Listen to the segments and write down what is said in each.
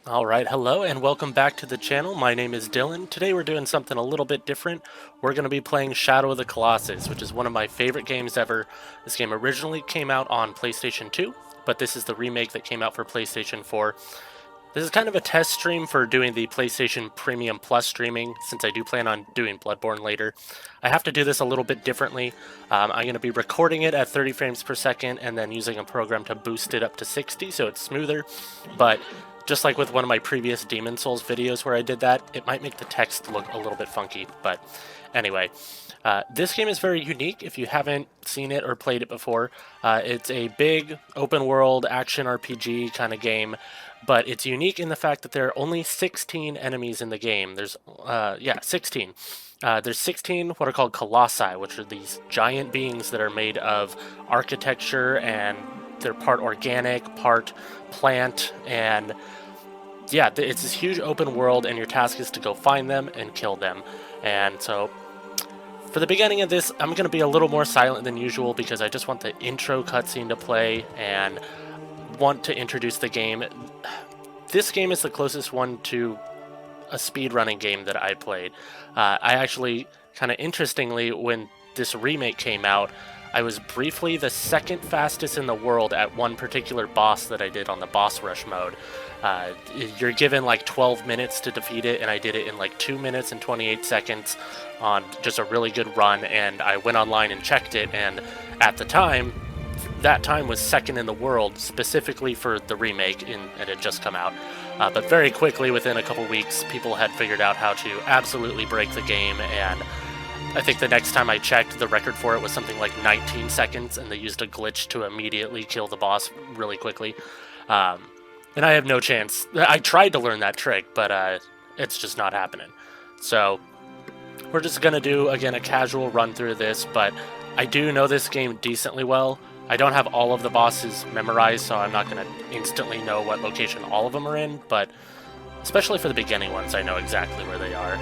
Alright, hello and welcome back to the channel. My name is Dylan. Today we're doing something a little bit different. We're going to be playing Shadow of the Colossus, which is one of my favorite games ever. This game originally came out on PlayStation 2, but this is the remake that came out for PlayStation 4. This is kind of a test stream for doing the PlayStation Premium Plus streaming, since I do plan on doing Bloodborne later. I have to do this a little bit differently. I'm going to be recording it at 30 frames per second and then using a program to boost it up to 60 so it's smoother, but just like with one of my previous Demon Souls videos where I did that, it might make the text look a little bit funky, but anyway. This game is very unique if you haven't seen it or played it before. It's a big open world action RPG kind of game, but it's unique in the fact that there are only 16 enemies in the game. 16. There's 16 what are called Colossi, which are these giant beings that are made of architecture, and they're part organic, part plant, and yeah, it's this huge open world, and your task is to go find them and kill them. And so for the beginning of this, I'm going to be a little more silent than usual because I just want the intro cutscene to play and want to introduce the game. This game is the closest one to a speedrunning game that I played. I actually, kind of interestingly, when this remake came out, I was briefly the second fastest in the world at one particular boss that I did on the boss rush mode. You're given like 12 minutes to defeat it, and I did it in like 2 minutes and 28 seconds on just a really good run, and I went online and checked it, and at the time, that time was second in the world, specifically for the remake, and it had just come out. But very quickly, within a couple weeks, people had figured out how to absolutely break the game, and I think the next time I checked, the record for it was something like 19 seconds, and they used a glitch to immediately kill the boss really quickly. And I have no chance. I tried to learn that trick, but it's just not happening. So we're just going to do, again, a casual run through this, but I do know this game decently well. I don't have all of the bosses memorized, so I'm not going to instantly know what location all of them are in, but especially for the beginning ones, I know exactly where they are.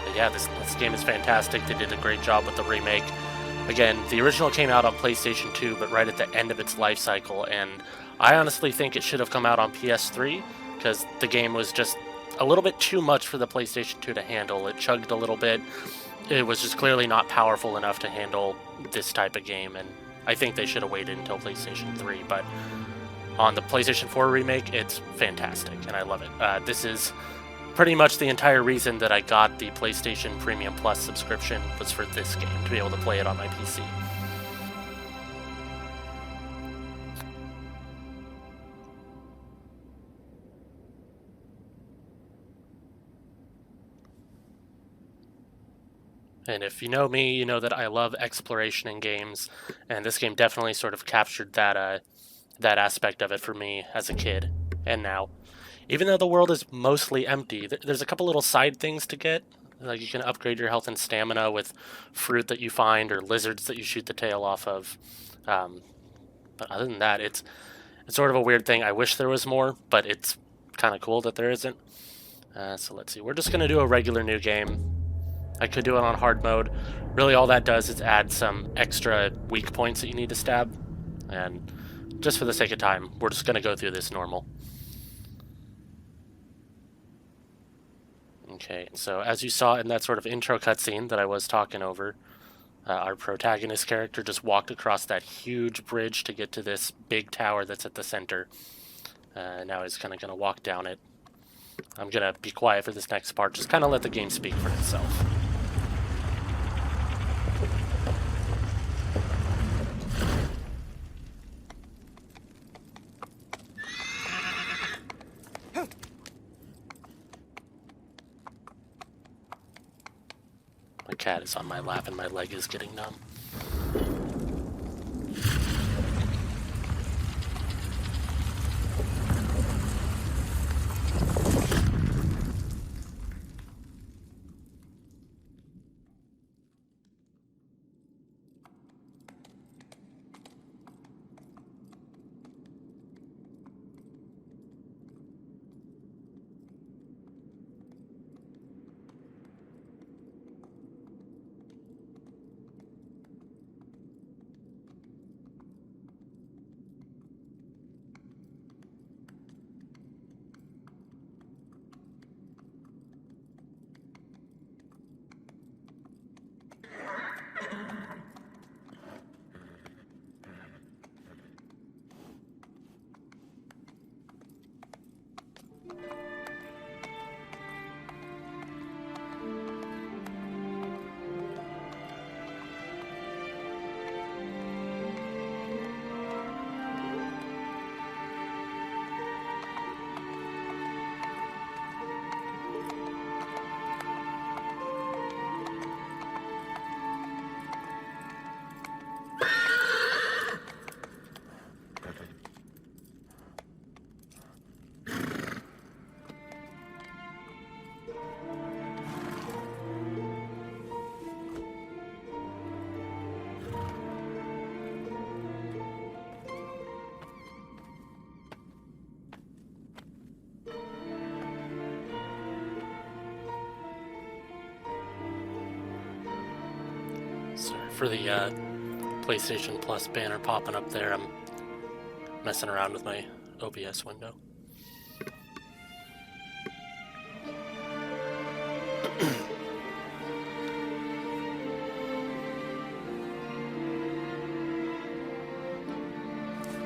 But yeah, this game is fantastic. They did a great job with the remake. Again, the original came out on PlayStation 2, but right at the end of its life cycle, and I honestly think it should have come out on PS3, because the game was just a little bit too much for the PlayStation 2 to handle. It chugged a little bit. It was just clearly not powerful enough to handle this type of game, and I think they should have waited until PlayStation 3, but on the PlayStation 4 remake, it's fantastic, and I love it. This is pretty much the entire reason that I got the PlayStation Premium Plus subscription was for this game, to be able to play it on my PC. And if you know me, you know that I love exploration in games, and this game definitely sort of captured that aspect of it for me as a kid, and now. Even though the world is mostly empty, there's a couple little side things to get. Like you can upgrade your health and stamina with fruit that you find or lizards that you shoot the tail off of. Um, but other than that, it's sort of a weird thing. I wish there was more, but it's kind of cool that there isn't. So let's see. We're just going to do a regular new game. I could do it on hard mode. Really all that does is add some extra weak points that you need to stab. And just for the sake of time, we're just going to go through this normal. Okay, so as you saw in that sort of intro cutscene that I was talking over, our protagonist character just walked across that huge bridge to get to this big tower that's at the center. Now he's kind of going to walk down it. I'm going to be quiet for this next part, just kind of let the game speak for itself. My cat is on my lap and my leg is getting numb. for the PlayStation Plus banner popping up there. I'm messing around with my OBS window.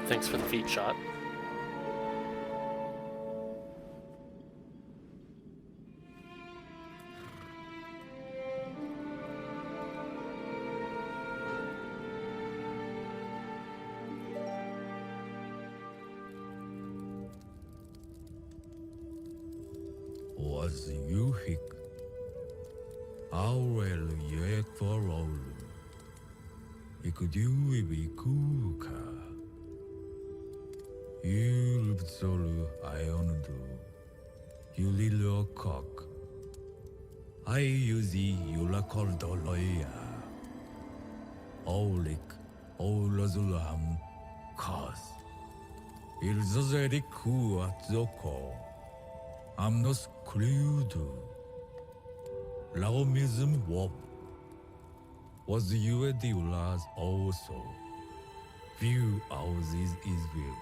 Thanks for the feed shot. Was you hick? How well you for all? It could you be cool? You solo iron do. You little cock. I use the Yula called Doloya. Olik, Olazulam, cause. It's a very cool at the core. I'm not screwed. Laomism wop. Was you a dealers also? View houses is view.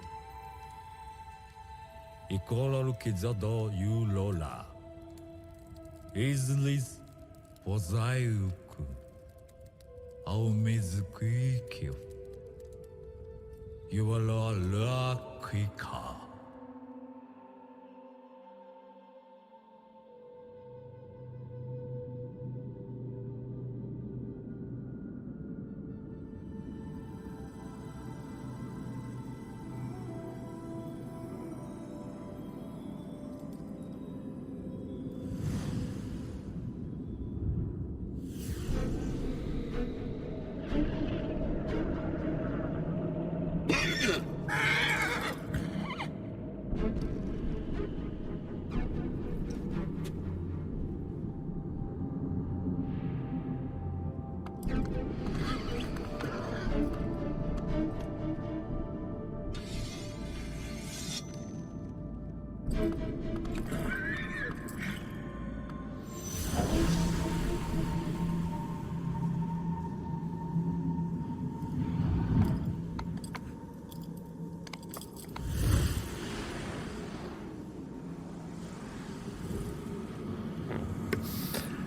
Equal kids adore you Lola. Is this was I could? How miss quick you are la quicker.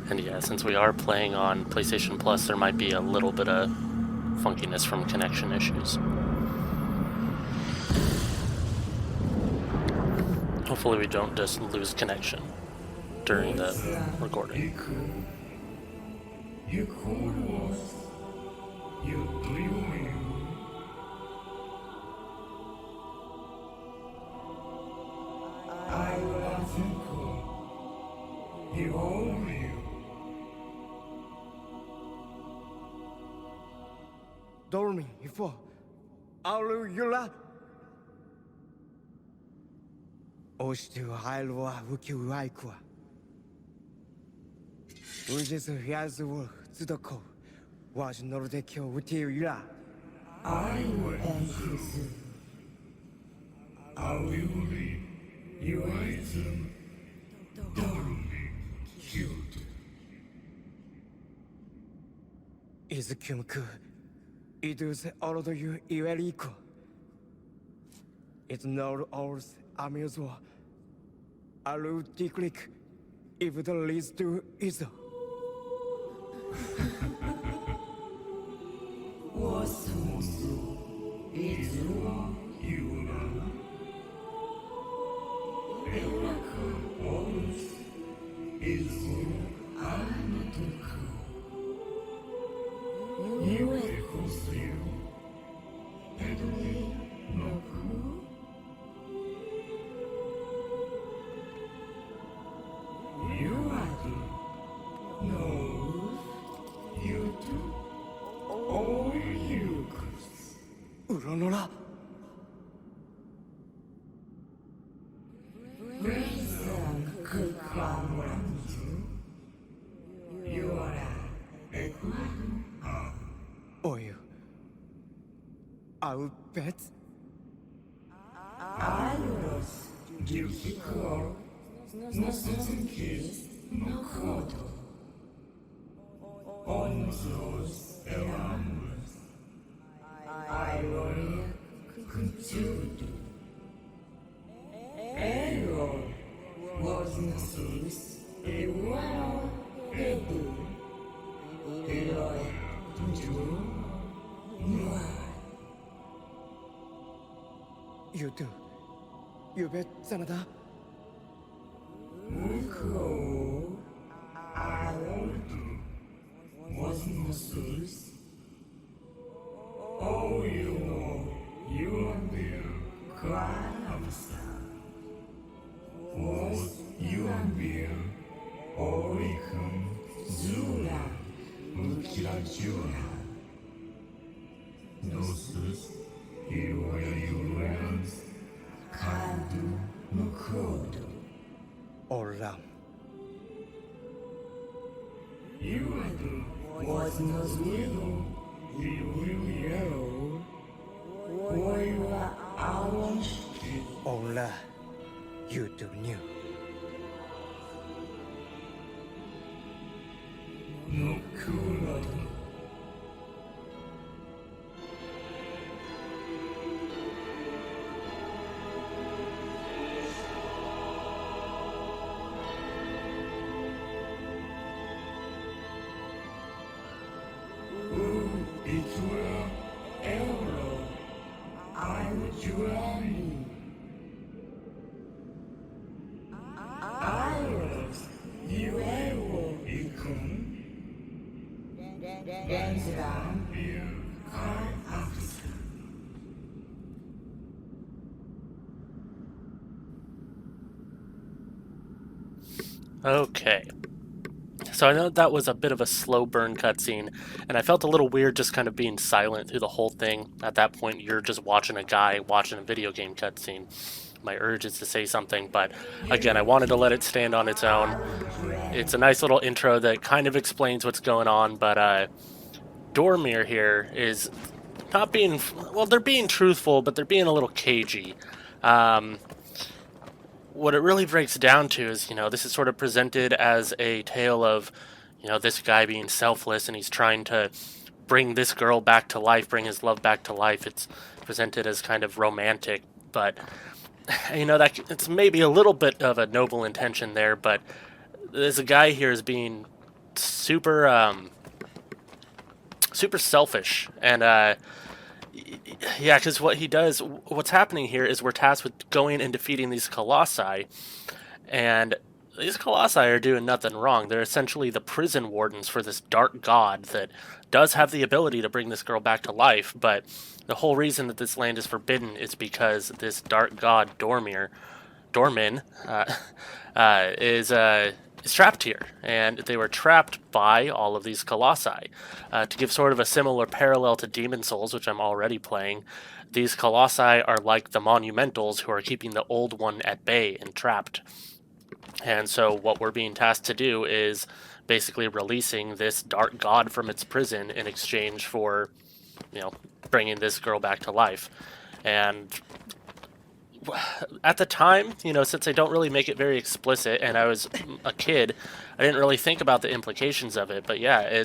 And yeah, since we are playing on PlayStation Plus, there might be a little bit of funkiness from connection issues. Hopefully we don't just lose connection during the recording. Dorming before Alula Ostu Hailwa Wuku Aikwa Ujes Yazu Tsudoko was Nordekyo Wutira. I will answer. I will be your item. Thoroughly killed. Is Kyumku. It is all of you equal. It's not ours, amusement. Alu declick if it leads to Iso. Was it's you know. Always is I'm too cool. You equals you. Pedally no cool. You are the no. You do. Oh, you could. Uronora. Grayson could come around you. You are a Oh, you. I'll bet. I was guilty call. No certain case, no court. On those Enormous. I warrior contudo. Error was no service. A war redo. Eloy contudo. You do. You bet, Sanada. Recall. I was no service. Oh, you are there. Cry of sun. Was you are there. Oricum Zula. Mukila Jura. Nosus. You are your lands. Kadu Mukodo. Olam. You are the was no will. You will yell. You are orange. Ola. You do new. No cooler. It will arrow. I will join. Iris, you will become. Dance around. Card officer. Okay. So I know that was a bit of a slow burn cutscene, and I felt a little weird just kind of being silent through the whole thing. At that point, you're just watching a guy watching a video game cutscene. My urge is to say something, but again, I wanted to let it stand on its own. It's a nice little intro that kind of explains what's going on, but Dormir here is not being... Well, they're being truthful, but they're being a little cagey. What it really breaks down to is, this is sort of presented as a tale of, this guy being selfless and he's trying to bring this girl back to life, bring his love back to life. It's presented as kind of romantic, but, that it's maybe a little bit of a noble intention there, but there's a guy here is being super, super selfish, and, yeah, because what's happening here is we're tasked with going and defeating these Colossi, and these Colossi are doing nothing wrong. They're essentially the prison wardens for this dark god that does have the ability to bring this girl back to life, but the whole reason that this land is forbidden is because this dark god, Dormin, is trapped here, and they were trapped by all of these Colossi. To give sort of a similar parallel to Demon Souls, which I'm already playing, these Colossi are like the Monumentals who are keeping the old one at bay and trapped. And so what we're being tasked to do is basically releasing this dark god from its prison in exchange for, bringing this girl back to life. And at the time, since I don't really make it very explicit and I was a kid, I didn't really think about the implications of it. But yeah,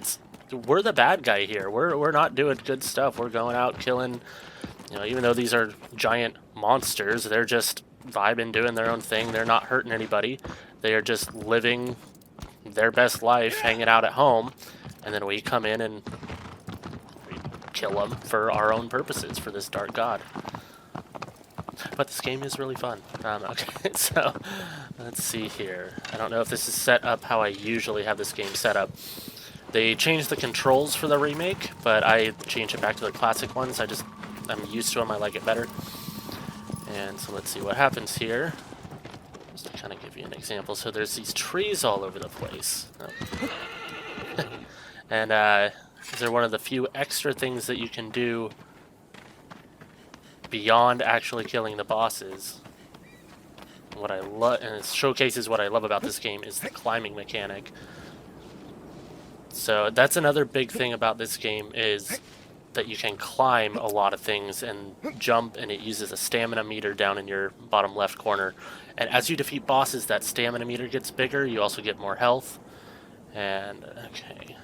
we're the bad guy here. We're not doing good stuff. We're going out killing, even though these are giant monsters, they're just vibing, doing their own thing. They're not hurting anybody. They are just living their best life, hanging out at home, and then we come in and we kill them for our own purposes, for this dark god. But this game is really fun. Okay, so let's see here. I don't know if this is set up how I usually have this game set up. They changed the controls for the remake, but I changed it back to the classic ones. I'm used to them. I like it better. And so let's see what happens here. Just to kind of give you an example. So there's these trees all over the place. Oh. And these are one of the few extra things that you can do beyond actually killing the bosses. What I love, and it showcases what I love about this game, is the climbing mechanic. So that's another big thing about this game, is that you can climb a lot of things and jump, and it uses a stamina meter down in your bottom left corner. And as you defeat bosses, that stamina meter gets bigger. You also get more health. And, okay,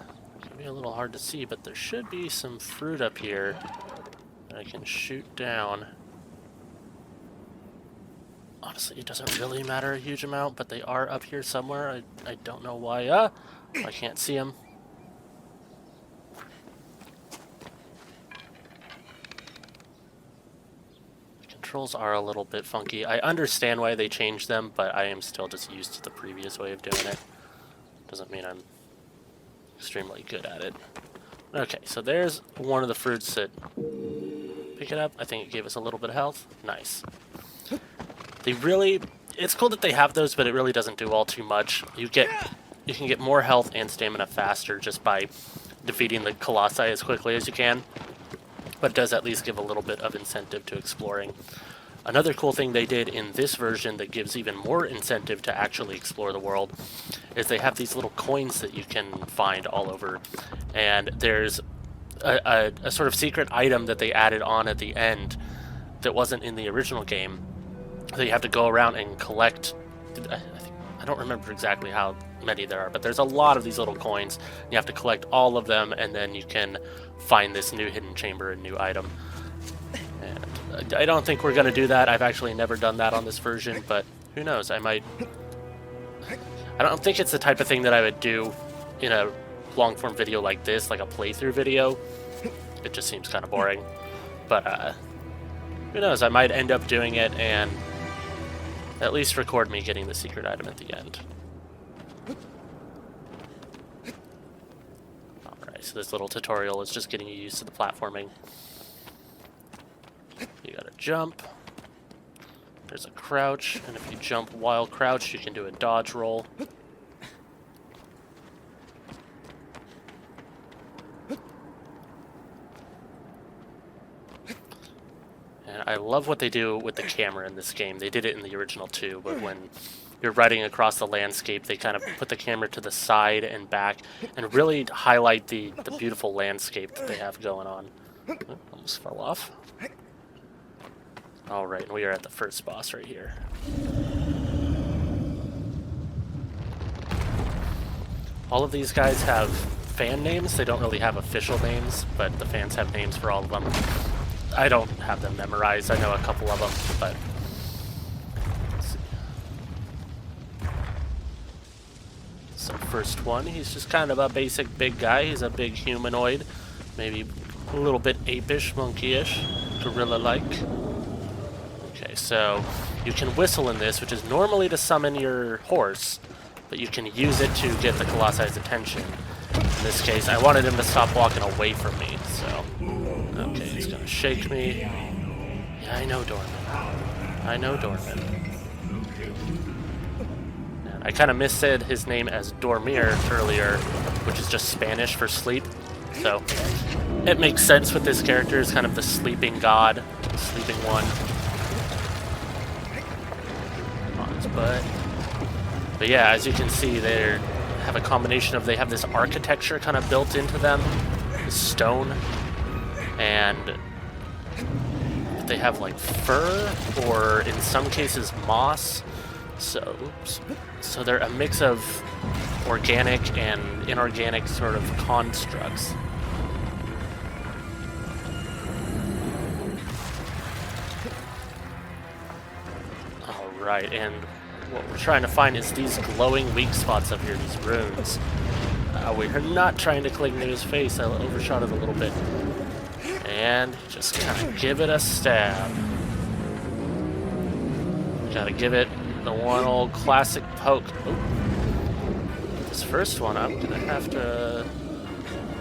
Maybe a little hard to see, but there should be some fruit up here that I can shoot down. Honestly, it doesn't really matter a huge amount, but they are up here somewhere. I don't know why. I can't see them. The controls are a little bit funky. I understand why they changed them, but I am still just used to the previous way of doing it. Doesn't mean I'm extremely good at it. Okay, so there's one of the fruits that... Pick it up. I think it gave us a little bit of health. Nice. They really... It's cool that they have those, but it really doesn't do all too much. You can get more health and stamina faster just by defeating the Colossi as quickly as you can. But it does at least give a little bit of incentive to exploring. Another cool thing they did in this version that gives even more incentive to actually explore the world is they have these little coins that you can find all over. And there's a sort of secret item that they added on at the end that wasn't in the original game. So you have to go around and collect. I don't remember exactly how many there are, but there's a lot of these little coins. You have to collect all of them, and then you can find this new hidden chamber and new item. And I don't think we're going to do that. I've actually never done that on this version, but who knows? I might. I don't think it's the type of thing that I would do in a long-form video like this, like a playthrough video. It just seems kind of boring. But who knows? I might end up doing it and at least record me getting the secret item at the end. Alright, so this little tutorial is just getting you used to the platforming. You gotta jump. There's a crouch, and if you jump while crouched, you can do a dodge roll. And I love what they do with the camera in this game. They did it in the original too, but when you're riding across the landscape, they kind of put the camera to the side and back and really highlight the beautiful landscape that they have going on. Oh, almost fell off. Alright, and we are at the first boss right here. All of these guys have fan names. They don't really have official names, but the fans have names for all of them. I don't have them memorized. I know a couple of them, but... Let's see. So first one, he's just kind of a basic big guy. He's a big humanoid. Maybe a little bit apish, monkey-ish, gorilla-like. Okay, so you can whistle in this, which is normally to summon your horse, but you can use it to get the Colossi's attention. In this case, I wanted him to stop walking away from me, so... Okay, he's gonna shake me. Yeah, I know Dorman. I know Dorman. And I kind of missaid his name as Dormir earlier, which is just Spanish for sleep. So, it makes sense with this character as kind of the sleeping god, the sleeping one. On his butt. But yeah, as you can see, they have a combination of, they have this architecture kind of built into them, this stone, and they have like fur, or in some cases moss. So they're a mix of organic and inorganic sort of constructs. Alright, and what we're trying to find is these glowing weak spots up here, these runes. We're not trying to cling to his face. I overshot it a little bit. And just kind of give it a stab. Gotta give it the one old classic poke. Ooh. This first one, I'm gonna have to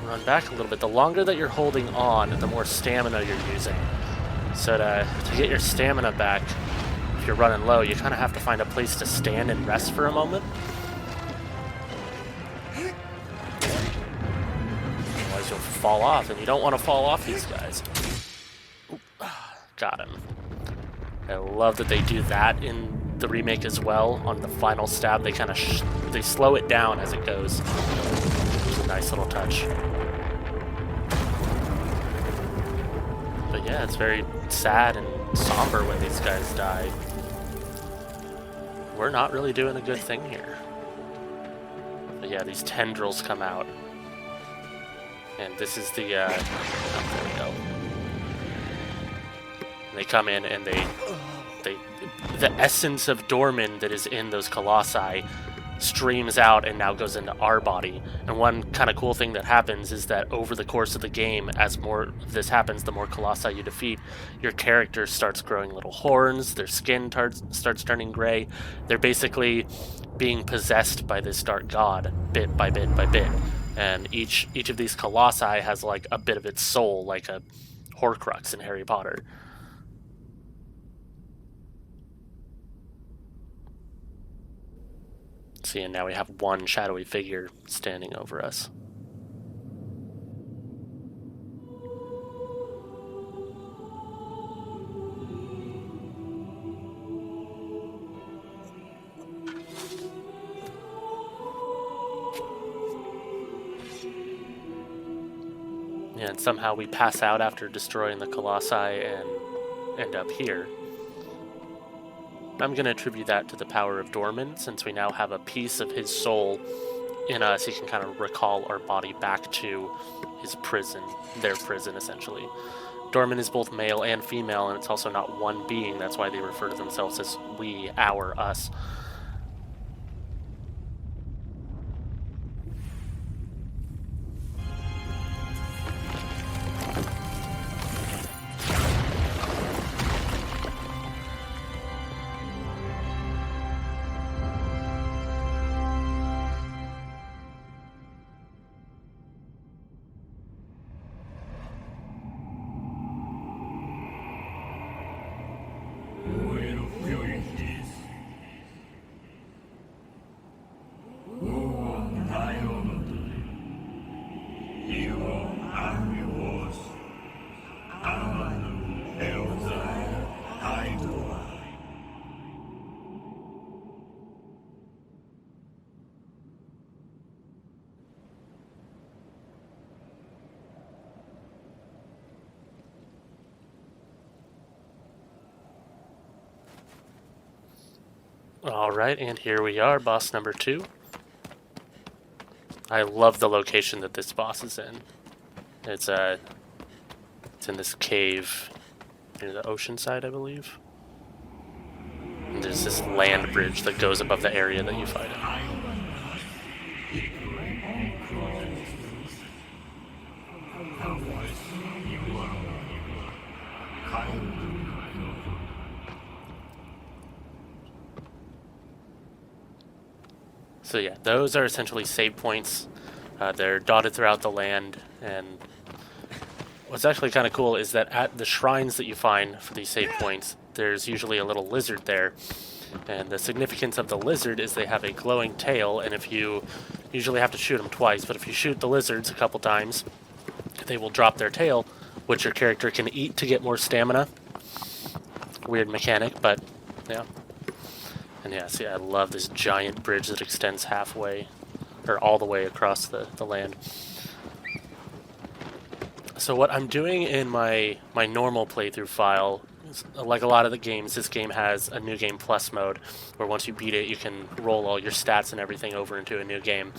run back a little bit. The longer that you're holding on, the more stamina you're using. So to get your stamina back, if you're running low, you kind of have to find a place to stand and rest for a moment. Otherwise you'll fall off, and you don't want to fall off these guys. Ooh, got him. I love that they do that in the remake as well. On the final stab, they kind of they slow it down as it goes. It's a nice little touch. But yeah, it's very sad and somber when these guys die. We're not really doing a good thing here. But yeah, these tendrils come out. And this is the, there we go. And they come in and the essence of Dorman that is in those colossi streams out and now goes into our body. And one kind of cool thing that happens is that over the course of the game, as more of this happens, the more colossi you defeat, your character starts growing little horns, their skin starts turning gray. They're basically being possessed by this dark god bit by bit by bit. And each of these colossi has like a bit of its soul, like a Horcrux in Harry Potter. See, and now we have one shadowy figure standing over us. And somehow we pass out after destroying the colossi and end up here. I'm going to attribute that to the power of Dorman, since we now have a piece of his soul in us. He can kind of recall our body back to his prison, their prison, essentially. Dorman is both male and female, and it's also not one being. That's why they refer to themselves as we, our, us. Alright, and here we are, boss number 2. I love the location that this boss is in. It's in this cave near the ocean side, I believe. And there's this land bridge that goes above the area that you fight in. So yeah, those are essentially save points. They're dotted throughout the land, and what's actually kind of cool is that at the shrines that you find for these save points, there's usually a little lizard there. And the significance of the lizard is they have a glowing tail, and if you usually have to shoot them twice, but if you shoot the lizards a couple times, they will drop their tail, which your character can eat to get more stamina. Weird mechanic, but yeah. And yeah, see, I love this giant bridge that extends halfway, or all the way across the land. So what I'm doing in my normal playthrough file, is, like a lot of the games, this game has a New Game Plus mode, where once you beat it, you can roll all your stats and everything over into a new game.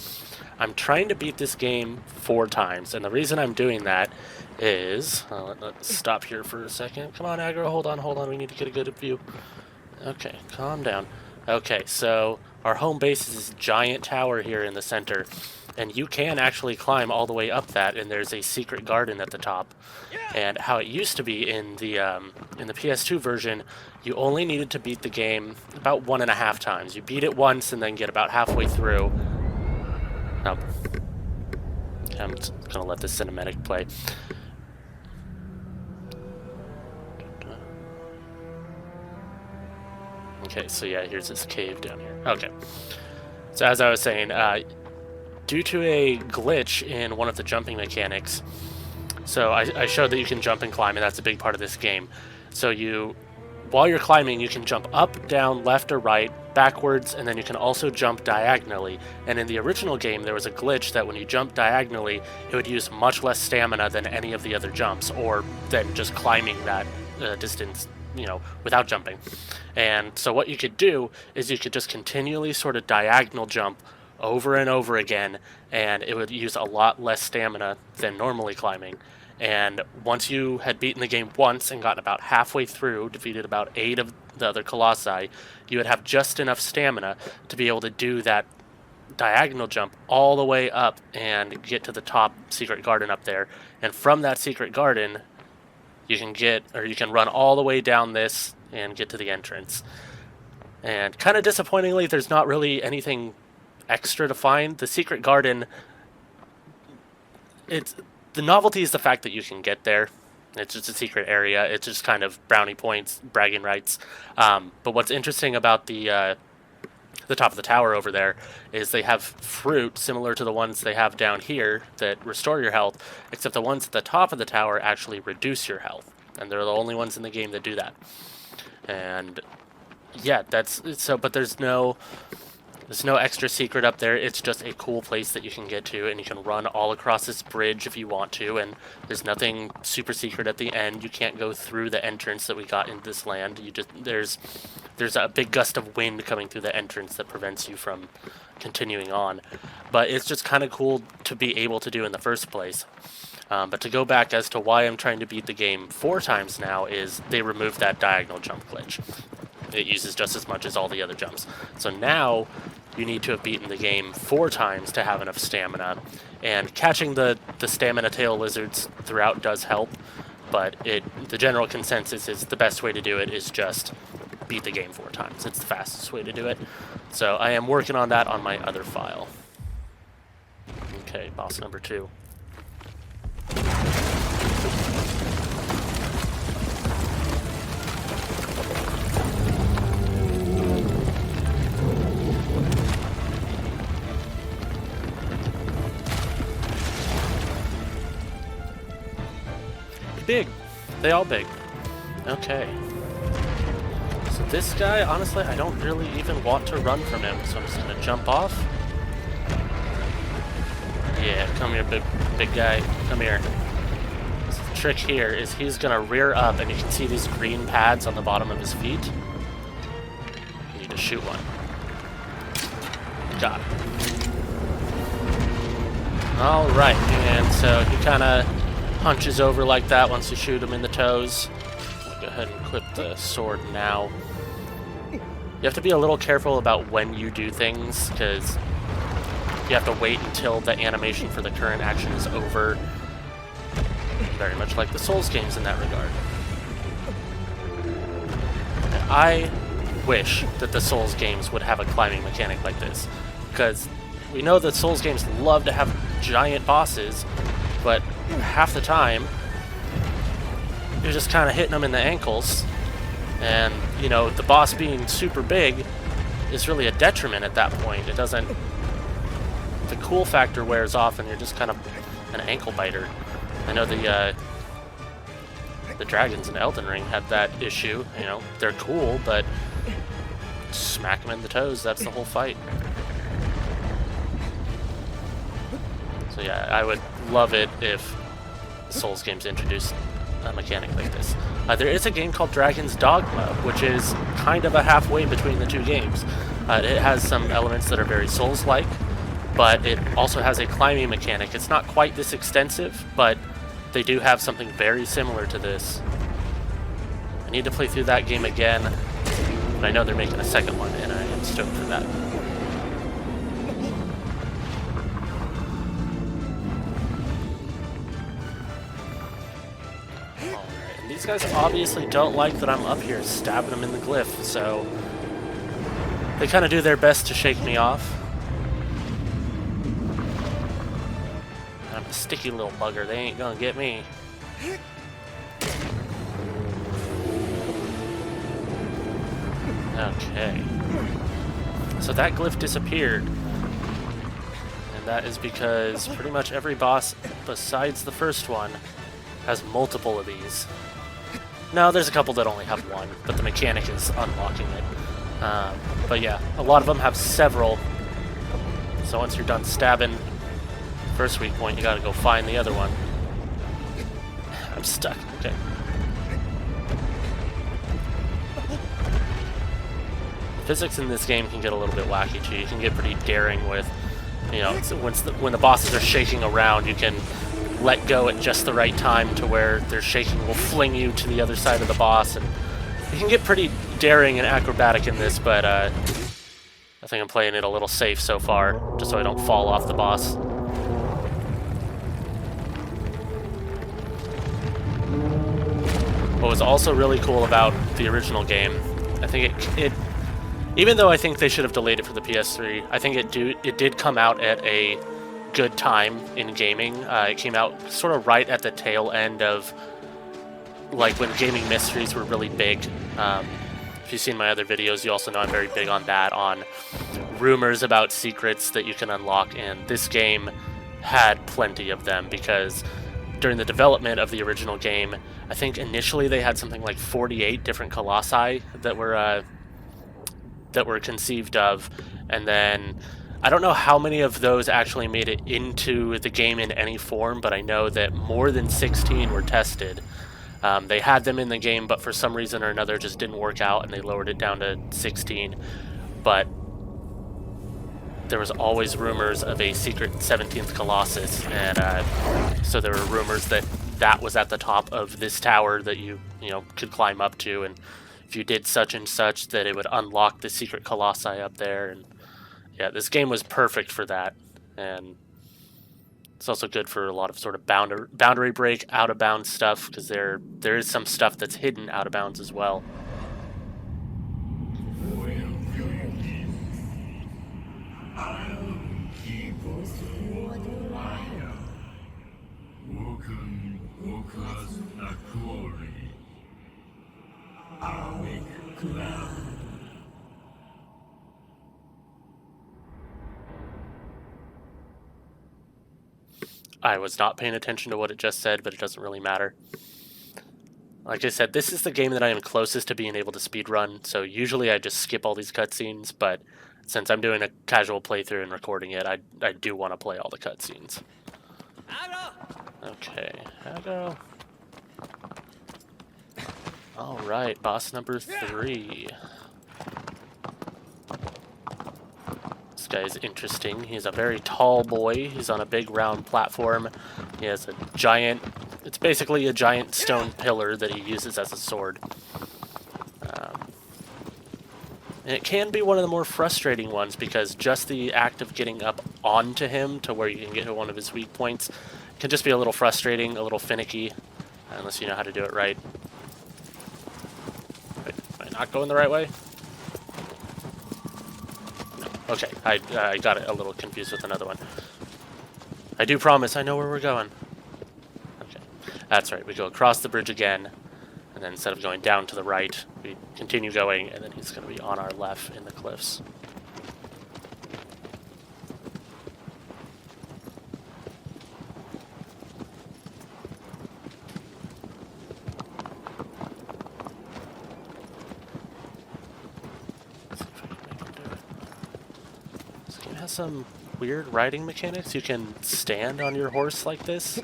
I'm trying to beat this game 4 times, and the reason I'm doing that is... let's stop here for a second. Come on, Aggro, hold on, we need to get a good view. Okay, calm down. Okay, so our home base is this giant tower here in the center, and you can actually climb all the way up that, and there's a secret garden at the top. And how it used to be in the PS2 version, you only needed to beat the game about 1.5 times. You beat it once and then get about halfway through. No. I'm just gonna let the cinematic play. Okay, so yeah, here's this cave down here. Okay. So as I was saying, due to a glitch in one of the jumping mechanics, so I showed that you can jump and climb, and that's a big part of this game. So while you're climbing, you can jump up, down, left or right, backwards, and then you can also jump diagonally. And in the original game, there was a glitch that when you jump diagonally, it would use much less stamina than any of the other jumps, or than just climbing that distance, without jumping. And so what you could do is you could just continually sort of diagonal jump over and over again, and it would use a lot less stamina than normally climbing. And once you had beaten the game once and gotten about halfway through, defeated about 8 of the other Colossi, you would have just enough stamina to be able to do that diagonal jump all the way up and get to the top secret garden up there. And from that secret garden, you can run all the way down this and get to the entrance. And kind of disappointingly, there's not really anything extra to find. The secret garden, the novelty is the fact that you can get there. It's just a secret area. It's just kind of brownie points, bragging rights. But what's interesting about the top of the tower over there is they have fruit similar to the ones they have down here that restore your health, except the ones at the top of the tower actually reduce your health, and they're the only ones in the game that do that. And yeah, but there's no extra secret up there. It's just a cool place that you can get to, and you can run all across this bridge if you want to, and there's nothing super secret at the end. You can't go through the entrance that we got in this land. There's a big gust of wind coming through the entrance that prevents you from continuing on. But it's just kind of cool to be able to do in the first place. But to go back as to why I'm trying to beat the game 4 times now is they removed that diagonal jump glitch. It uses just as much as all the other jumps. So now you need to have beaten the game 4 times to have enough stamina. And catching the stamina tail lizards throughout does help, but the general consensus is the best way to do it is just beat the game 4 times. It's the fastest way to do it. So I am working on that on my other file. Okay, boss number 2. Big. They all big. Okay. So this guy, honestly, I don't really even want to run from him, so I'm just gonna jump off. Yeah, come here, big guy. Come here. So the trick here is he's gonna rear up, and you can see these green pads on the bottom of his feet. You need to shoot one. Got it. Alright, and so he kinda hunches over like that once you shoot him in the toes. I'll go ahead and equip the sword now. You have to be a little careful about when you do things, because you have to wait until the animation for the current action is over. Very much like the Souls games in that regard. And I wish that the Souls games would have a climbing mechanic like this, because we know that Souls games love to have giant bosses, but half the time you're just kind of hitting them in the ankles, and you know, the boss being super big is really a detriment at that point. It doesn't, the cool factor wears off and you're just kind of an ankle biter. I know the dragons in Elden Ring had that issue. You know, they're cool, but smack them in the toes, that's the whole fight. So yeah, I would love it if Souls games introduced a mechanic like this. There is a game called Dragon's Dogma, which is kind of a halfway between the two games. It has some elements that are very Souls-like, but it also has a climbing mechanic. It's not quite this extensive, but they do have something very similar to this. I need to play through that game again, but I know they're making a second one, and I am stoked for that. These guys obviously don't like that I'm up here stabbing them in the glyph, so they kind of do their best to shake me off. I'm a sticky little bugger, they ain't gonna get me. Okay. So that glyph disappeared. And that is because pretty much every boss besides the first one has multiple of these. No, there's a couple that only have one, but the mechanic is unlocking it. But yeah, a lot of them have several. So once you're done stabbing first weak point, you gotta go find the other one. I'm stuck. Okay. physics in this game can get a little bit wacky too. You can get pretty daring with, you know, when the bosses are shaking around, you can let go at just the right time to where their shaking will fling you to the other side of the boss, and you can get pretty daring and acrobatic in this, but I think I'm playing it a little safe so far, just so I don't fall off the boss. What was also really cool about the original game, I think it even though I think they should have delayed it for the PS3, I think it did come out at a good time in gaming. It came out sort of right at the tail end of like when gaming mysteries were really big. If you've seen my other videos, you also know I'm very big on that, on rumors about secrets that you can unlock, and this game had plenty of them because during the development of the original game, I think initially they had something like 48 different Colossi that were conceived of, and then I don't know how many of those actually made it into the game in any form, but I know that more than 16 were tested. They had them in the game, but for some reason or another just didn't work out, and they lowered it down to 16. But there was always rumors of a secret 17th Colossus, and so there were rumors that that was at the top of this tower that you could climb up to, and if you did such and such, that it would unlock the secret Colossi up there. And yeah, this game was perfect for that, and it's also good for a lot of sort of boundary break, out of bounds stuff, because there is some stuff that's hidden out of bounds as well. I was not paying attention to what it just said, but it doesn't really matter. Like I said, this is the game that I am closest to being able to speedrun, so usually I just skip all these cutscenes, but since I'm doing a casual playthrough and recording it, I do want to play all the cutscenes. Okay, Hago. Alright, boss number 3. This guy is interesting. He's a very tall boy. He's on a big round platform. He has a giant... It's basically a giant stone pillar that he uses as a sword. And it can be one of the more frustrating ones because just the act of getting up onto him to where you can get to one of his weak points can just be a little frustrating, a little finicky, unless you know how to do it right. Wait, am I not going the right way? Okay, I got it a little confused with another one. I do promise I know where we're going. Okay, that's right. We go across the bridge again, and then instead of going down to the right, we continue going, and then he's going to be on our left in the cliffs. Some weird riding mechanics. You can stand on your horse like this.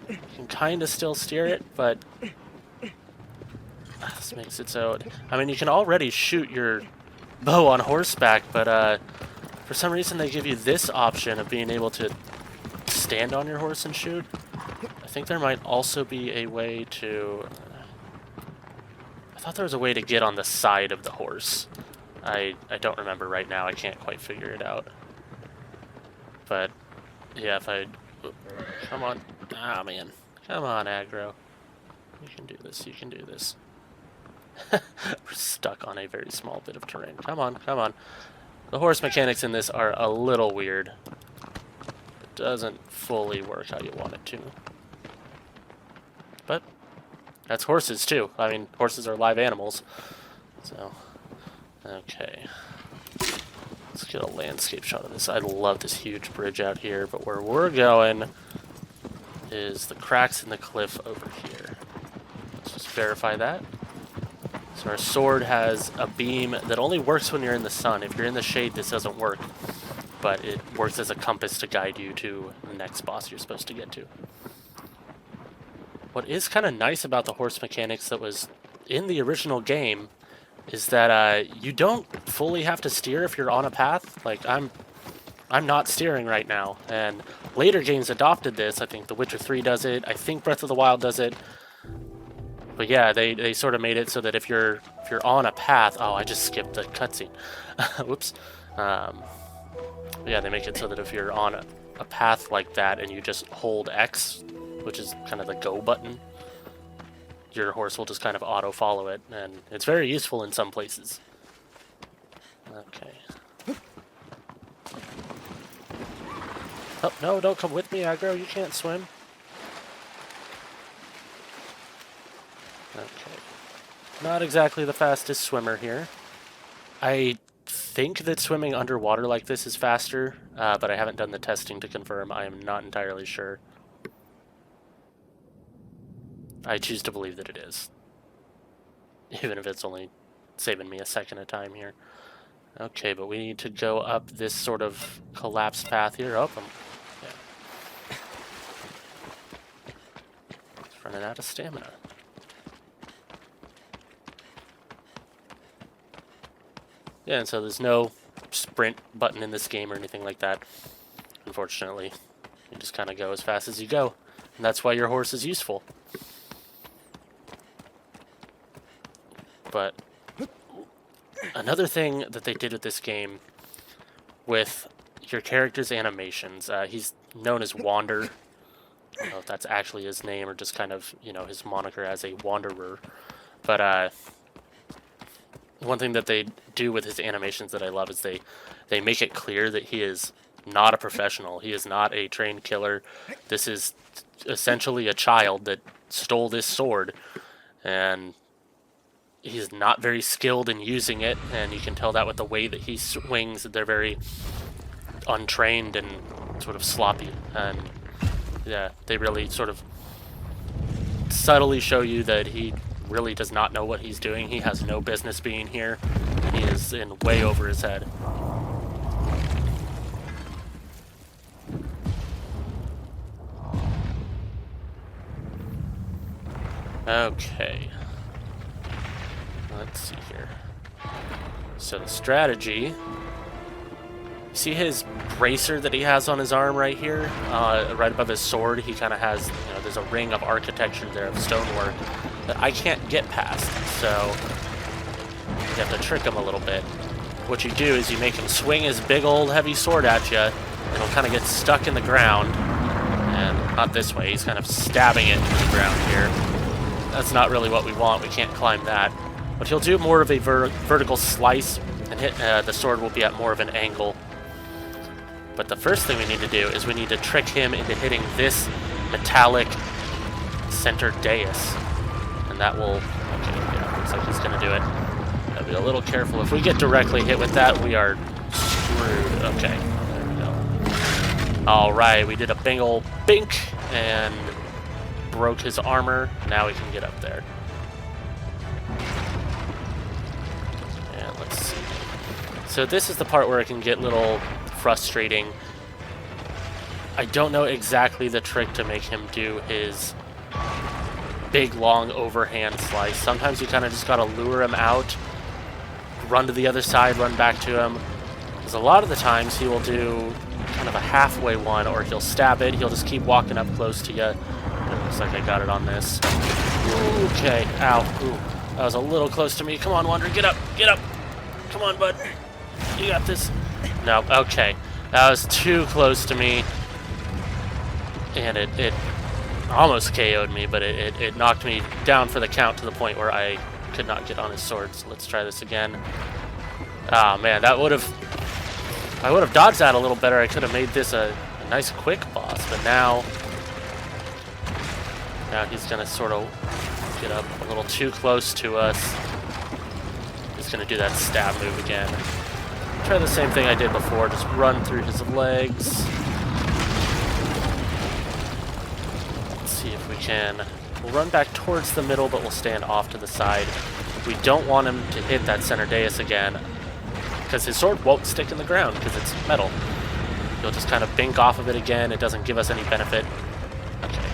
You can kind of still steer it, but this makes it so... I mean, you can already shoot your bow on horseback, but for some reason they give you this option of being able to stand on your horse and shoot. I think there might also be a way to... I thought there was a way to get on the side of the horse. I don't remember right now. I can't quite figure it out. But, yeah, if I... Come on. Ah, man. Come on, aggro. You can do this. You can do this. We're stuck on a very small bit of terrain. Come on. Come on. The horse mechanics in this are a little weird. It doesn't fully work how you want it to. But, that's horses, too. I mean, horses are live animals. So... Okay, let's get a landscape shot of this. I love this huge bridge out here, but where we're going is the cracks in the cliff over here. Let's just verify that. So our sword has a beam that only works when you're in the sun. If you're in the shade, this doesn't work, but it works as a compass to guide you to the next boss you're supposed to get to. What is kind of nice about the horse mechanics that was in the original game is that you don't fully have to steer if you're on a path. Like, I'm not steering right now, and later games adopted this. I think The Witcher 3 does it. I think Breath of the Wild does it. But yeah, they sort of made it so that if you're on a path, oh, I just skipped the cutscene. Whoops. Yeah, they make it so that if you're on a path like that and you just hold X, which is kind of the go button, your horse will just kind of auto follow it, and it's very useful in some places. Okay. Oh, no, don't come with me, aggro. You can't swim. Okay. Not exactly the fastest swimmer here. I think that swimming underwater like this is faster, but I haven't done the testing to confirm. I am not entirely sure. I choose to believe that it is. Even if it's only saving me a second of time here. Okay, but we need to go up this sort of collapsed path here. Oh, yeah. It's running out of stamina. Yeah, and so there's no sprint button in this game or anything like that. Unfortunately, you just kind of go as fast as you go. And that's why your horse is useful. But another thing that they did with this game, with your character's animations, he's known as Wander. I don't know if that's actually his name or just kind of, you know, his moniker as a wanderer. But one thing that they do with his animations that I love is they make it clear that he is not a professional. He is not a trained killer. This is essentially a child that stole this sword, and he's not very skilled in using it, and you can tell that with the way that he swings. They're very untrained and sort of sloppy, and yeah, they really sort of subtly show you that he really does not know what he's doing. He has no business being here. He is in way over his head. Okay. Let's see here. So the strategy... See his bracer that he has on his arm right here? Right above his sword, he kind of has, you know, there's a ring of architecture there of stonework that I can't get past, so you have to trick him a little bit. What you do is you make him swing his big old heavy sword at you, and he'll kind of get stuck in the ground, and not this way, he's kind of stabbing it into the ground here. That's not really what we want, we can't climb that. But he'll do more of a vertical slice, and hit the sword will be at more of an angle. But the first thing we need to do is we need to trick him into hitting this metallic center dais. And that will... Okay, yeah, looks like he's going to do it. Gotta be a little careful. If we get directly hit with that, we are screwed. Okay, there we go. Alright, we did a big ol' bink and broke his armor. Now we can get up there. And let's see. So this is the part where it can get a little frustrating. I don't know exactly the trick to make him do his big, long overhand slice. Sometimes you kind of just gotta lure him out, run to the other side, run back to him. Because a lot of the times he will do kind of a halfway one, or he'll stab it, he'll just keep walking up close to you. It looks like I got it on this. Okay, ow. Ooh, that was a little close to me. Come on, Wander, get up, get up. Come on, bud. You got this. No, okay. That was too close to me. And it almost KO'd me, but it knocked me down for the count to the point where I could not get on his sword. So let's try this again. Ah, man, that would have... I would have dodged that a little better. I could have made this a nice quick boss, but now he's going to sort of get up a little too close to us. He's going to do that stab move again. Try the same thing I did before, just run through his legs. Let's see if we can. We'll run back towards the middle, but we'll stand off to the side. We don't want him to hit that center dais again, because his sword won't stick in the ground, because it's metal. He'll just kind of bink off of it again. It doesn't give us any benefit. Okay,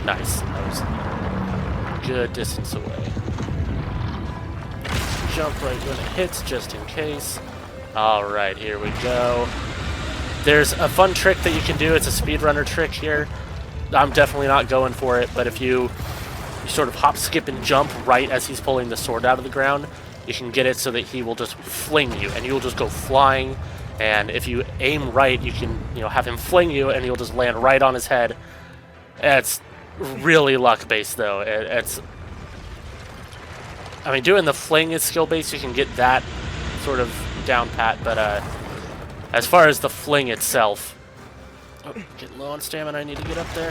nice. That was a good distance away. jump right when it hits, just in case. Alright, here we go. There's a fun trick that you can do. It's a speedrunner trick here. I'm definitely not going for it, but if you sort of hop, skip, and jump right as he's pulling the sword out of the ground, you can get it so that he will just fling you, and you'll just go flying. And if you aim right, you can, have him fling you, and you'll just land right on his head. It's really luck-based, though. I mean, doing the fling is skill-based. You can get that sort of down pat, but as far as the fling itself, getting low on stamina. I need to get up there.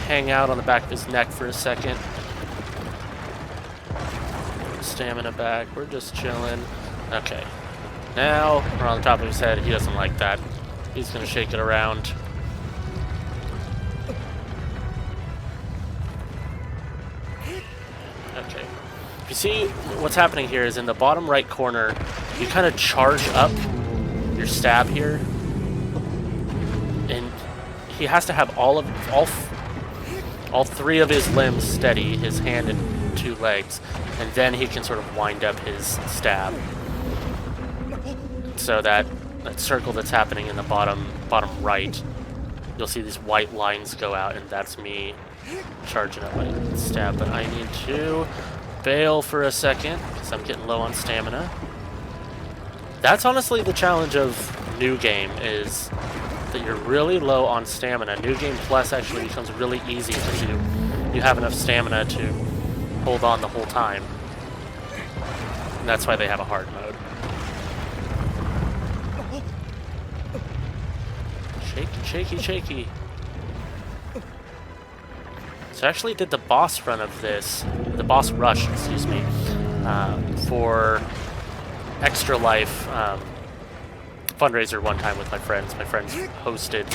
Hang out on the back of his neck for a second. Stamina back. We're just chilling. Okay. Now we're on the top of his head. He doesn't like that. He's gonna shake it around. Okay. If you see what's happening here is in the bottom right corner, you kind of charge up your stab here, and he has to have all three of his limbs steady, his hand and two legs, and then he can sort of wind up his stab. So that circle that's happening in the bottom right, you'll see these white lines go out, and that's me charging up my stab. But I need to bail for a second because I'm getting low on stamina. That's honestly the challenge of New Game, is that you're really low on stamina. New Game Plus actually becomes really easy because you have enough stamina to hold on the whole time. And that's why they have a hard mode. Shaky, shaky, shaky. So I actually did the boss run of this, the boss rush, excuse me, for Extra Life fundraiser one time with my friends. My friends hosted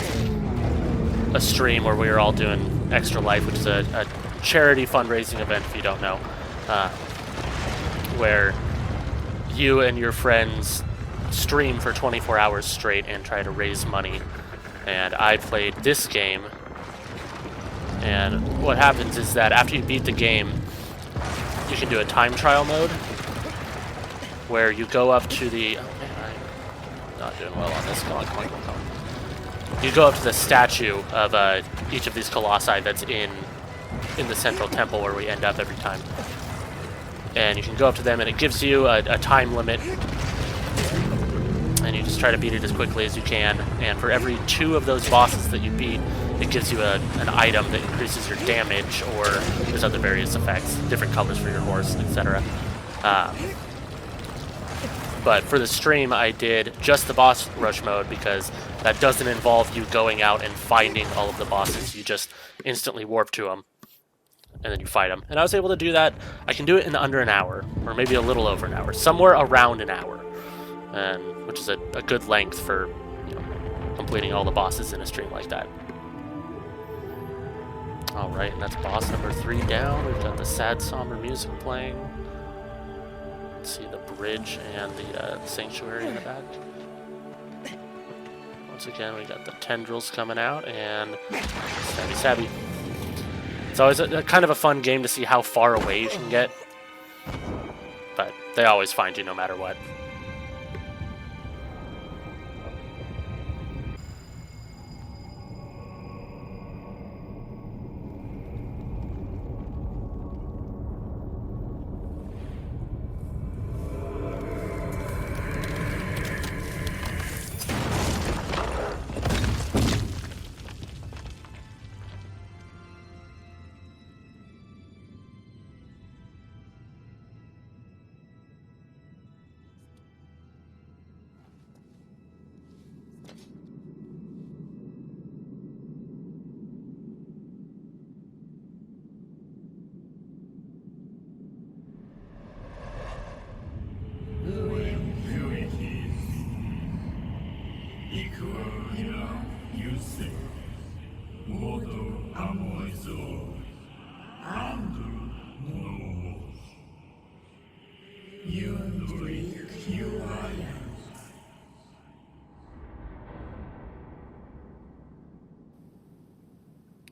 a stream where we were all doing Extra Life, which is a charity fundraising event, if you don't know, where you and your friends stream for 24 hours straight and try to raise money. And I played this game, and what happens is that after you beat the game, you can do a time trial mode where you go up to the... Oh man, I'm not doing well on this. Come on, come on, come on. You go up to the statue of each of these colossi that's in the central temple where we end up every time. And you can go up to them, and it gives you a time limit, and you just try to beat it as quickly as you can. And for every 2 of those bosses that you beat, it gives you an item that increases your damage, or there's other various effects, different colors for your horse, etc. But for the stream, I did just the boss rush mode because that doesn't involve you going out and finding all of the bosses. You just instantly warp to them, and then you fight them. And I was able to do that. I can do it in under an hour, or maybe a little over an hour, somewhere around an hour, which is a good length for completing all the bosses in a stream like that. Alright, and that's boss number 3 down. We've got the sad, somber music playing. Let's see the bridge and the sanctuary in the back. Once again, we got the tendrils coming out, and stabby stabby. It's always a kind of a fun game to see how far away you can get, but they always find you no matter what.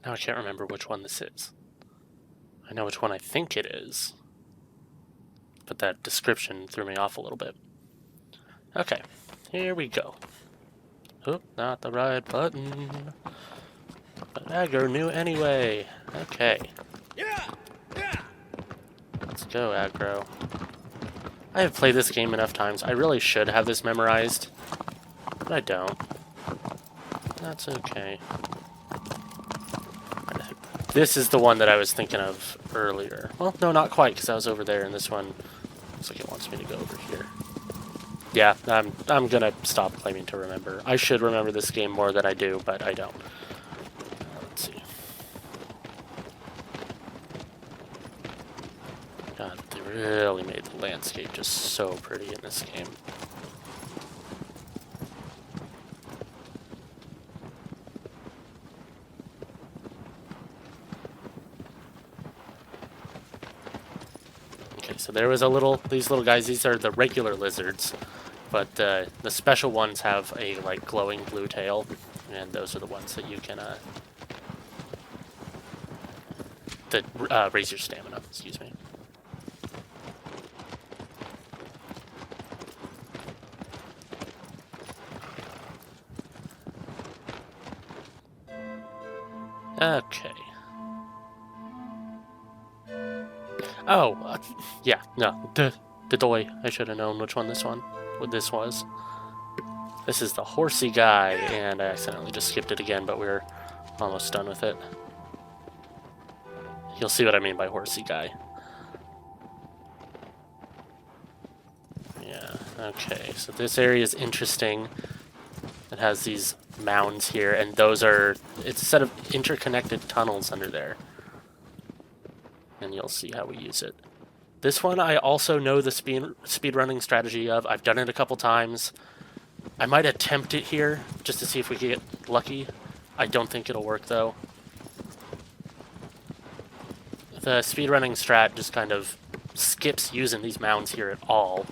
Now I can't remember which one this is. I know which one I think it is, but that description threw me off a little bit. Okay, here we go. Oop, not the right button. But Aggro knew anyway. Okay. Let's go, Aggro. I have played this game enough times. I really should have this memorized, but I don't. That's okay. This is the one that I was thinking of earlier. Well, no, not quite, because I was over there, and this one looks like it wants me to go over here. Yeah, I'm gonna stop claiming to remember. I should remember this game more than I do, but I don't. Let's see. God, they really made the landscape just so pretty in this game. Okay, so there was these little guys. These are the regular lizards, but the special ones have a like glowing blue tail, and those are the ones that you can that raise your stamina. Excuse me. Okay. Oh, yeah, no, the doy. I should have known what this was. This is the horsey guy, and I accidentally just skipped it again, but we're almost done with it. You'll see what I mean by horsey guy. Yeah, okay, so this area is interesting. It has these mounds here, and those are, it's a set of interconnected tunnels under there. And you'll see how we use it. This one I also know the speedrunning strategy of. I've done it a couple times. I might attempt it here, just to see if we can get lucky. I don't think it'll work, though. The speedrunning strat just kind of skips using these mounds here at all.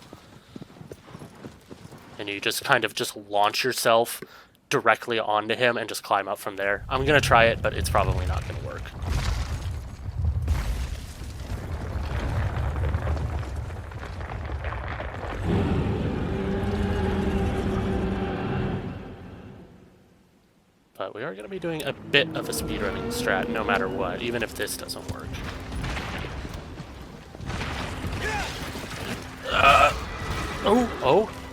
And you just kind of just launch yourself directly onto him and just climb up from there. I'm going to try it, but it's probably not going to work. But we are going to be doing a bit of a speedrunning strat no matter what, even if this doesn't work.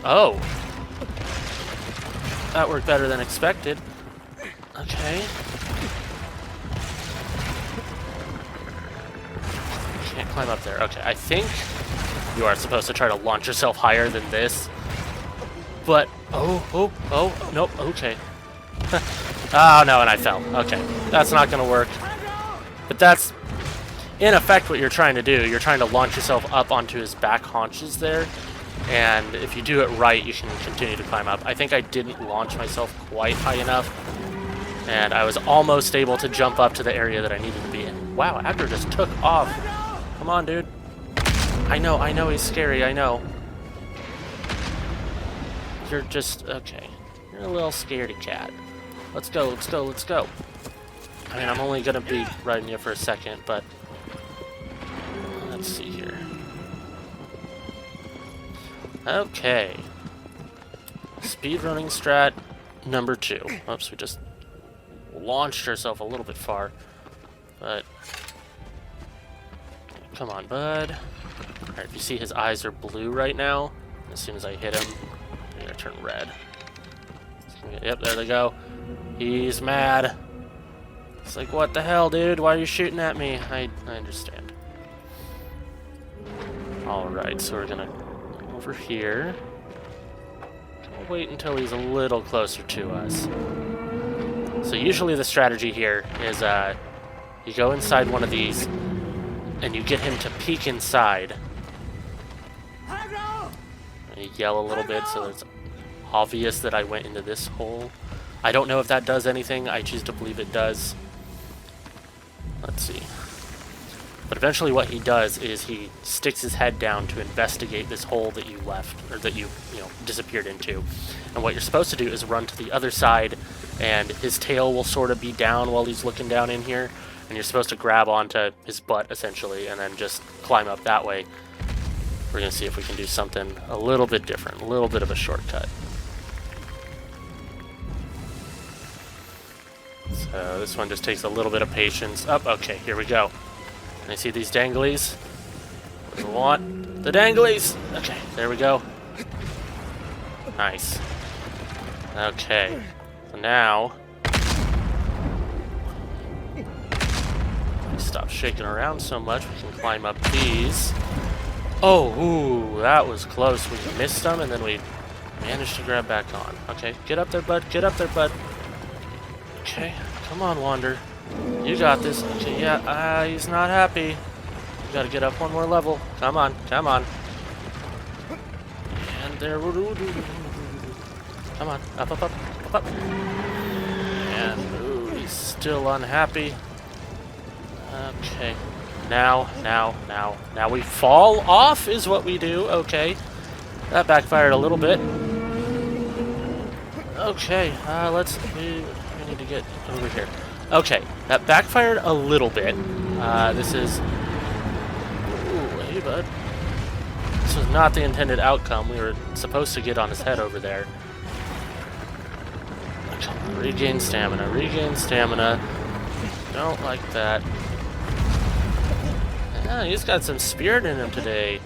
Oh! That worked better than expected. Okay. Can't climb up there. Okay, I think you are supposed to try to launch yourself higher than this. But, oh, nope, okay. Oh, no, and I fell. Okay, that's not going to work. But that's, in effect, what you're trying to do. You're trying to launch yourself up onto his back haunches there. And if you do it right, you can continue to climb up. I think I didn't launch myself quite high enough. And I was almost able to jump up to the area that I needed to be in. Wow, Aggro just took off. Come on, dude. I know he's scary, I know. You're just, okay. You're a little scaredy cat. Let's go, let's go, let's go. I mean, I'm only gonna be riding you for a second, but let's see here. Okay. Speedrunning strat number 2. Oops, we just launched ourselves a little bit far. But come on, bud. Alright, if you see his eyes are blue right now, as soon as I hit him, they're gonna turn red. Yep, there they go. He's mad. It's like, what the hell, dude? Why are you shooting at me? I understand. Alright, so we're gonna go over here. We'll wait until he's a little closer to us. So usually the strategy here is you go inside one of these and you get him to peek inside. And you yell a little bit so it's obvious that I went into this hole. I don't know if that does anything. I choose to believe it does. Let's see. But eventually what he does is he sticks his head down to investigate this hole that you left, or that you disappeared into. And what you're supposed to do is run to the other side, and his tail will sort of be down while he's looking down in here. and you're supposed to grab onto his butt, essentially, and then just climb up that way. We're going to see if we can do something a little bit different, a little bit of a shortcut. So this one just takes a little bit of patience. Oh, okay, here we go. Can I see these danglies? What do we want? The danglies! Okay, there we go. Nice. Okay, so now... Stop shaking around so much, we can climb up these. Oh, ooh, that was close. We missed them, and then we managed to grab back on. Okay, get up there, bud. Get up there, bud. Okay, come on, Wander. You got this. Okay, yeah, he's not happy. You gotta get up one more level. Come on, come on. And there. Come on, up, up, up, up, up. And, ooh, he's still unhappy. Okay. Now we fall off is what we do. Okay. That backfired a little bit. Okay, we need to get over here. Okay, that backfired a little bit. This is... Ooh, hey, bud. This was not the intended outcome. We were supposed to get on his head over there. Okay, regain stamina, regain stamina. Don't like that. Yeah, he's got some spirit in him today.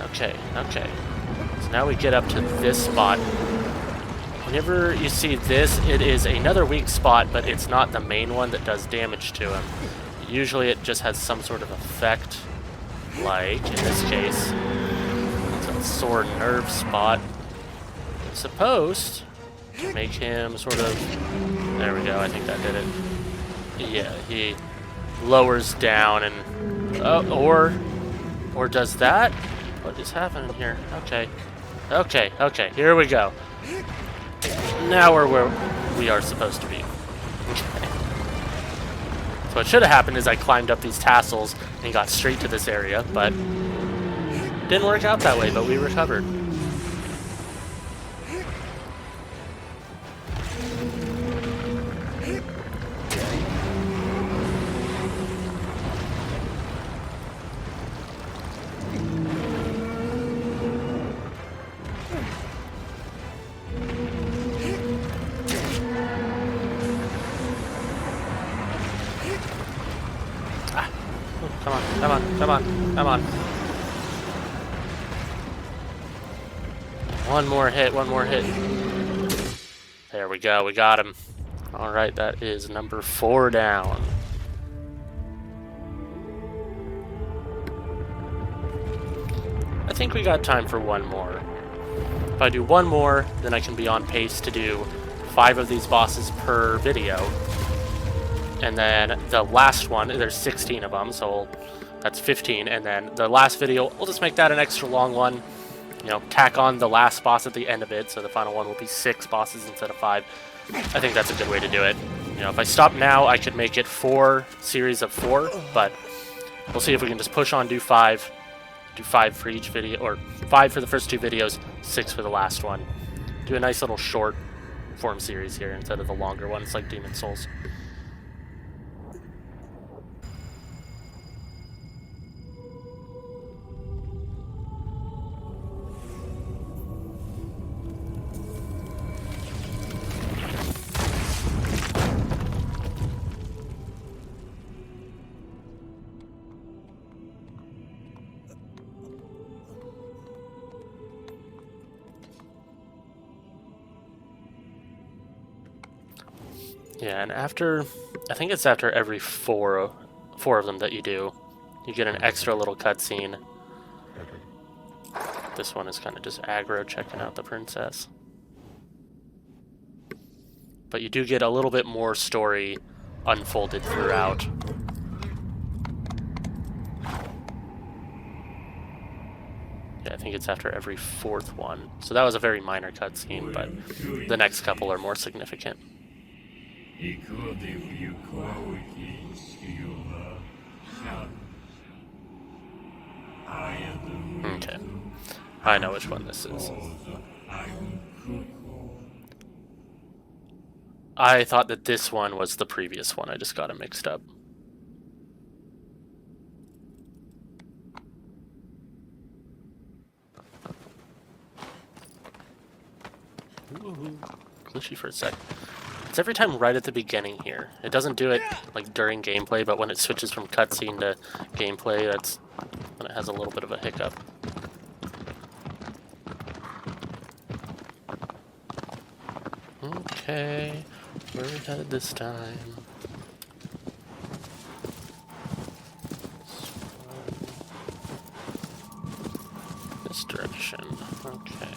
Okay, okay. So now we get up to this spot. Whenever you see this, it is another weak spot, but it's not the main one that does damage to him. Usually it just has some sort of effect, like, in this case, it's a sore nerve spot. It's supposed to make him sort of... There we go, I think that did it. Yeah, he lowers down and... or does that? What is happening here? Okay. Okay, okay, here we go. Now we're where we are supposed to be. Okay. So what should have happened is I climbed up these tassels and got straight to this area, but didn't work out that way, but we recovered. Come on, come on, come on, come on. One more hit, one more hit. There we go, we got him. Alright, that is number 4 down. I think we got time for one more. If I do one more, then I can be on pace to do 5 of these bosses per video. And then the last one, there's 16 of them, so that's 15. And then the last video, we'll just make that an extra long one. You know, tack on the last boss at the end of it, so the final one will be 6 bosses instead of 5. I think that's a good way to do it. You know, if I stop now, I could make it 4 series of 4, but we'll see if we can just push on, do 5. Do 5 for each video, or 5 for the first 2 videos, 6 for the last one. Do a nice little short form series here instead of the longer ones like Demon Souls. Yeah, and after, I think it's after every four of them that you do, you get an extra little cutscene. This one is kind of just aggro checking out the princess. But you do get a little bit more story unfolded throughout. Yeah, I think it's after every 4th one. So that was a very minor cutscene, but the next couple are more significant. Okay. I know which one this is. I thought that this one was the previous one. I just got it mixed up. Ooh, glitchy for a sec. It's every time right at the beginning here. It doesn't do it like during gameplay, but when it switches from cutscene to gameplay, that's when it has a little bit of a hiccup. Okay, where are we headed this time? This direction. Okay.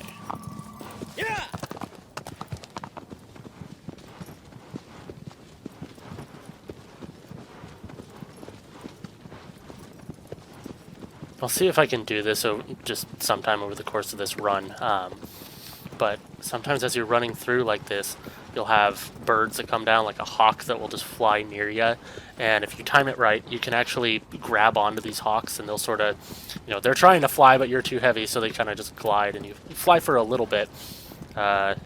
I'll see if I can do this just sometime over the course of this run. But sometimes as you're running through like this, you'll have birds that come down, like a hawk that will just fly near you. And if you time it right, you can actually grab onto these hawks, and they'll sort of, they're trying to fly, but you're too heavy, so they kind of just glide, and you fly for a little bit. And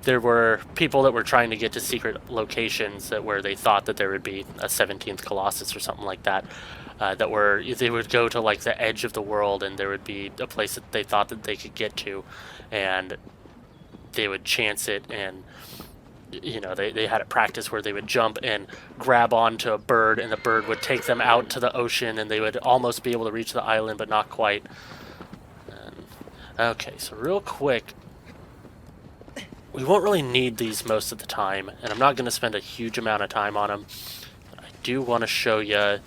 there were people that were trying to get to secret locations where they thought that there would be a 17th Colossus or something like that. They would go to like the edge of the world, and there would be a place that they thought that they could get to, and they would chance it, and they had it practice where they would jump and grab onto a bird, and the bird would take them out to the ocean, and they would almost be able to reach the island, but not quite. Okay, so real quick, we won't really need these most of the time, and I'm not going to spend a huge amount of time on them. But I do want to show you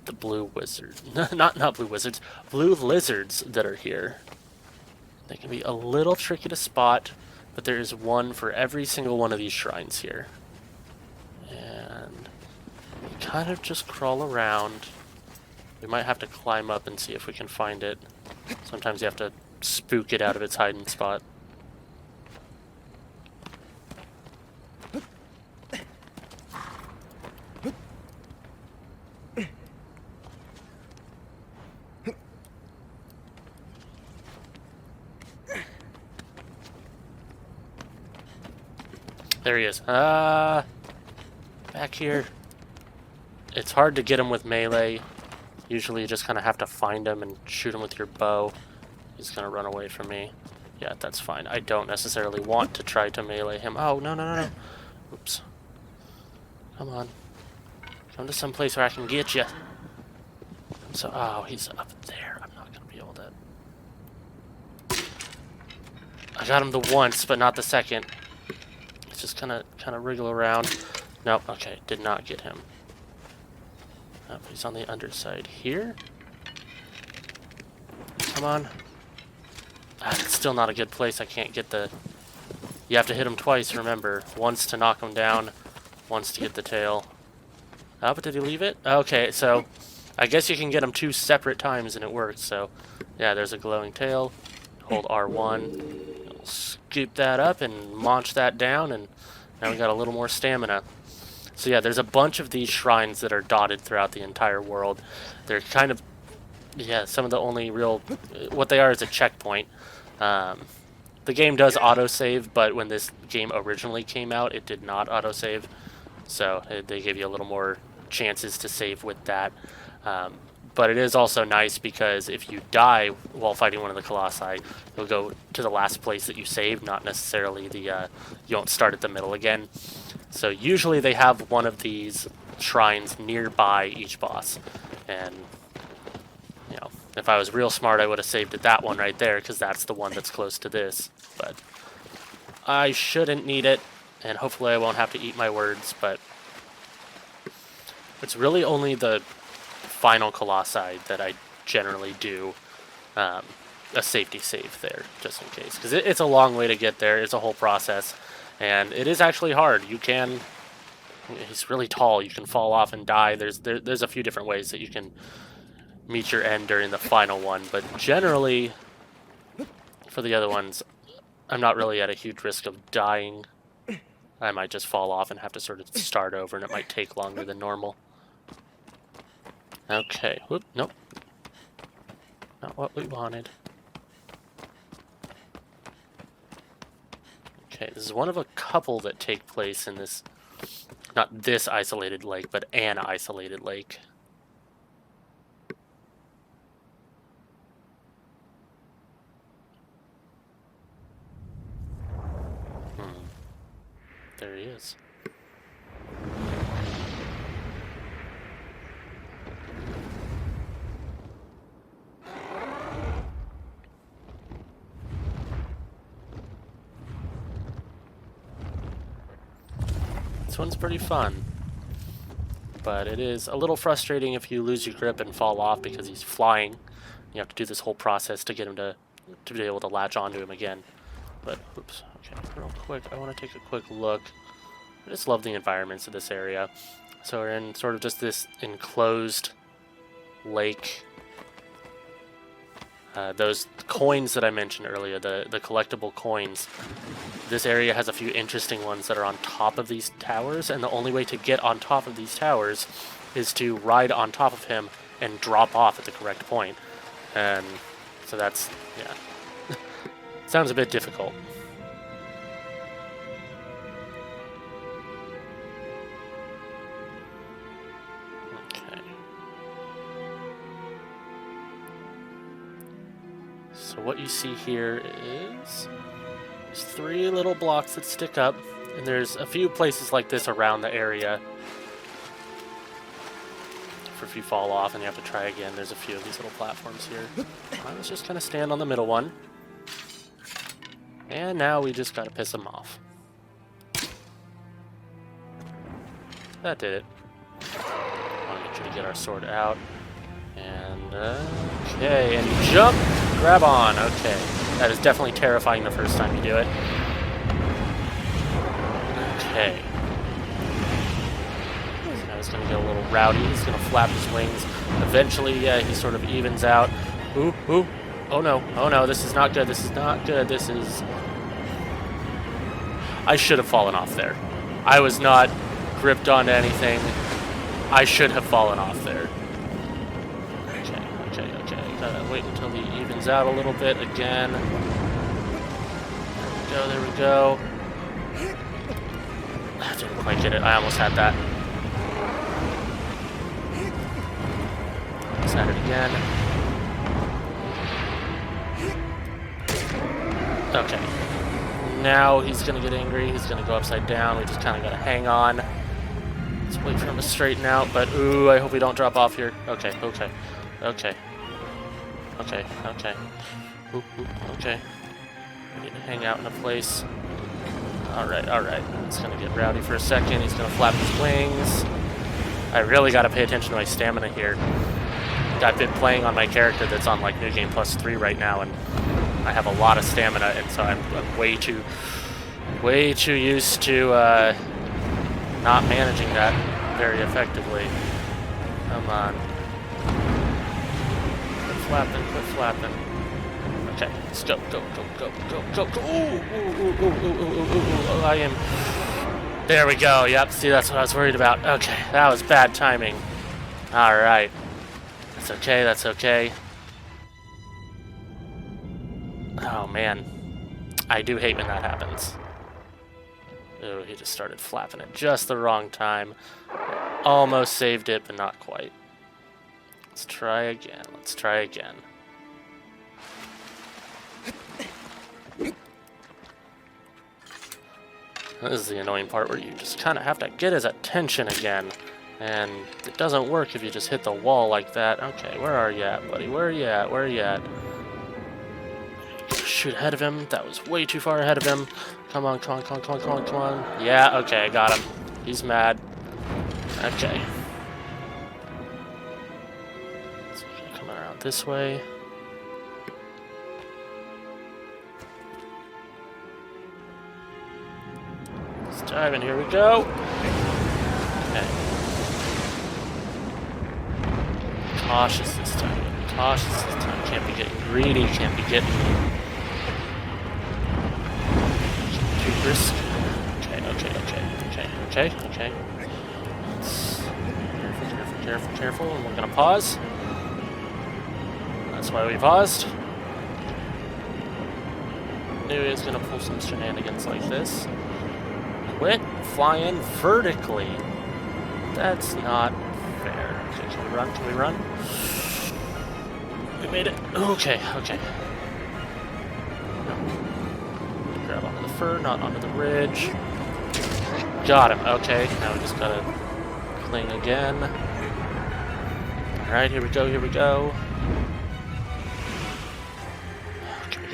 the blue wizard, not blue wizards, blue lizards that are here. They can be a little tricky to spot, but there is one for every single one of these shrines here. And you kind of just crawl around. We might have to climb up and see if we can find it. Sometimes you have to spook it out of its hiding spot. There he is. Back here. It's hard to get him with melee. Usually you just kind of have to find him and shoot him with your bow. He's going to run away from me. Yeah, that's fine. I don't necessarily want to try to melee him. Oh, no. Oops. Come on. Come to some place where I can get you. So, oh, he's up there. I'm not going to be able to... I got him the once, but not the second. Just kind of wriggle around. Nope, okay, did not get him. Nope, he's on the underside here. Come on. It's still not a good place. I can't get the... You have to hit him twice, remember. Once to knock him down, once to get the tail. Oh, but did he leave it? Okay, so I guess you can get him 2 separate times and it works, so... Yeah, there's a glowing tail. Hold R1. Scoop that up and launch that down, and now we got a little more stamina. So yeah, there's a bunch of these shrines that are dotted throughout the entire world. They're kind of, yeah, some of the only real, what they are is a checkpoint. The game does autosave, but when this game originally came out, it did not autosave. So they give you a little more chances to save with that. But it is also nice because if you die while fighting one of the Colossi, you'll go to the last place that you saved, not necessarily you won't start at the middle again. So usually they have one of these shrines nearby each boss. And, if I was real smart, I would have saved at that one right there, because that's the one that's close to this. But I shouldn't need it, and hopefully I won't have to eat my words, but it's really only the final Colossi that I generally do a safety save there, just in case. Because it's a long way to get there. It's a whole process. And it is actually hard. He's really tall. You can fall off and die. There's a few different ways that you can meet your end during the final one. But generally, for the other ones, I'm not really at a huge risk of dying. I might just fall off and have to sort of start over, and it might take longer than normal. Okay, whoop, nope. Not what we wanted. Okay, this is one of a couple that take place in this, not this isolated lake, but an isolated lake. There he is. This one's pretty fun, but it is a little frustrating if you lose your grip and fall off because he's flying. You have to do this whole process to get him to be able to latch onto him again. But, oops, okay, real quick, I want to take a quick look. I just love the environments of this area. So we're in sort of just this enclosed lake. Those coins that I mentioned earlier, the collectible coins, this area has a few interesting ones that are on top of these towers, and the only way to get on top of these towers is to ride on top of him and drop off at the correct point. And so that's, yeah. Sounds a bit difficult. Okay. So what you see here is there's 3 little blocks that stick up, and there's a few places like this around the area. For if you fall off and you have to try again, there's a few of these little platforms here. Let's just kind of stand on the middle one. And now we just gotta piss him off. That did it. I want to make sure to get our sword out. And, okay, and jump! Grab on, okay. That is definitely terrifying the first time you do it. Okay. So now he's gonna get a little rowdy. He's gonna flap his wings. Eventually, he sort of evens out. Ooh, ooh. Oh no, this is not good, this is not good, this is... I should have fallen off there. I was not gripped onto anything. I should have fallen off there. Okay. Gotta wait until he evens out a little bit again. There we go. I didn't quite get it, I almost had that. Let's add it again. Okay. Now he's gonna get angry. He's gonna go upside down. We just kind of gotta hang on. Let's wait for him to straighten out. But ooh, I hope we don't drop off here. Okay. Ooh, okay. We need to hang out in a place. All right. It's gonna get rowdy for a second. He's gonna flap his wings. I really gotta pay attention to my stamina here. I've been playing on my character that's on like New Game Plus 3 right now, and I have a lot of stamina, and so I'm way too used to not managing that very effectively. Come on. Quit flapping. Okay, let's go. Ooh, I am... There we go, yep, see, that's what I was worried about. Okay, that was bad timing. Alright. That's okay. Oh man, I do hate when that happens. Oh, he just started flapping at just the wrong time. Almost saved it, but not quite. Let's try again. This is the annoying part where you just kind of have to get his attention again. And it doesn't work if you just hit the wall like that. Okay, where are you at, buddy? Where are you at? Shoot ahead of him. That was way too far ahead of him. Come on. Yeah, okay, I got him. He's mad. Okay. So coming around this way. Let's dive in. Here we go. Okay. Cautious this time. Can't be getting greedy. Can't be getting too risky. Okay. Careful. And we're gonna pause. That's why we paused. knew he was going to pull some shenanigans like this. Quit flying vertically. That's not fair. Okay, can we run? Can we run? We made it. Okay, okay. Grab onto the fur, not onto the ridge. Got him. Okay, now we just gotta cling again. Alright, here we go, here we go. Can we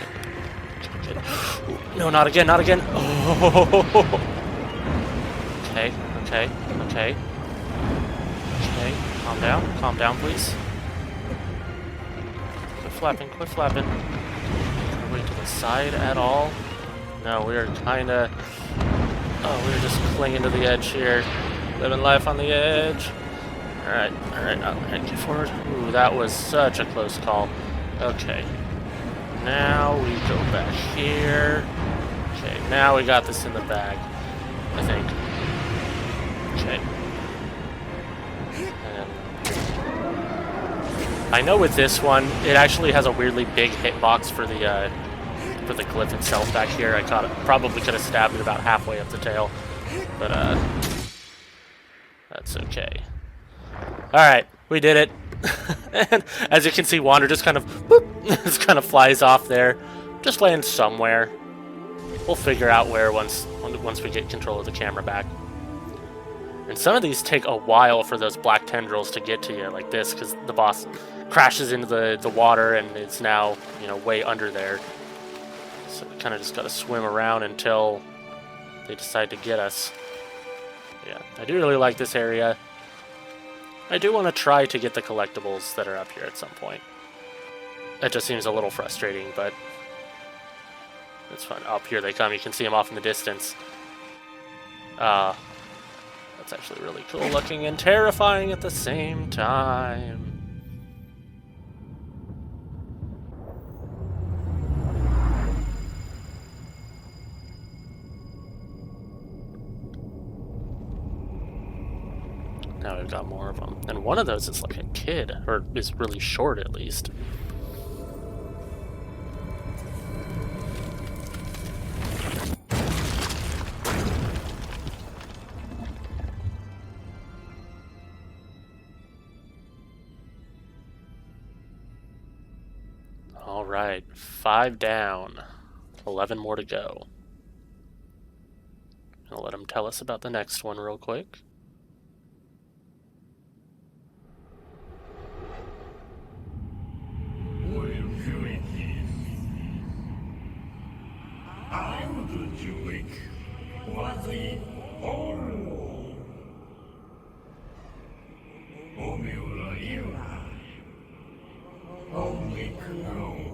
get... Ooh, no, not again, not again. Oh. Okay, okay, okay. Okay, calm down, please. Quit flapping. Can we wait to the side at all? No, we are kinda... Oh, we're just clinging to the edge here. Living life on the edge. Alright, get forward. Ooh, that was such a close call. Okay. Now we go back here. Okay, now we got this in the bag, I think. Okay. And I know with this one, it actually has a weirdly big hitbox for the cliff itself back here. I probably could have stabbed it about halfway up the tail, but that's okay. Alright, we did it. And as you can see, Wander just kind of boop, just kind of flies off there. Just lands somewhere. We'll figure out where once we get control of the camera back. And some of these take a while for those black tendrils to get to you, like this, because the boss crashes into the water and it's now, you know, way under there. So we kind of just got to swim around until they decide to get us. Yeah, I do really like this area. I do want to try to get the collectibles that are up here at some point. It just seems a little frustrating, but it's fun. Up here they come. You can see them off in the distance. That's actually really cool looking and terrifying at the same time. Now we've got more of them. And one of those is like a kid, or is really short at least. Alright, 5 down. 11 more to go. I'll let him tell us about the next one real quick. I would do it. Was the all Omiura era. Only grow.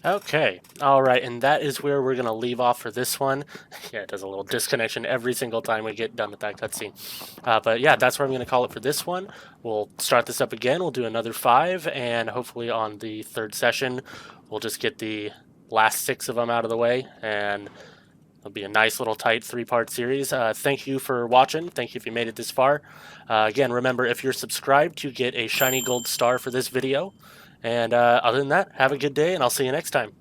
Okay, alright, and that is where we're going to leave off for this one. Yeah, it does a little disconnection every single time we get done with that cutscene. But yeah, that's where I'm going to call it for this one. We'll start this up again, we'll do another 5, and hopefully on the 3rd session, we'll just get the last 6 of them out of the way, and it'll be a nice little tight 3-part series. Thank you for watching, thank you if you made it this far. Again, remember, if you're subscribed, you get a shiny gold star for this video. And other than that, have a good day, and I'll see you next time.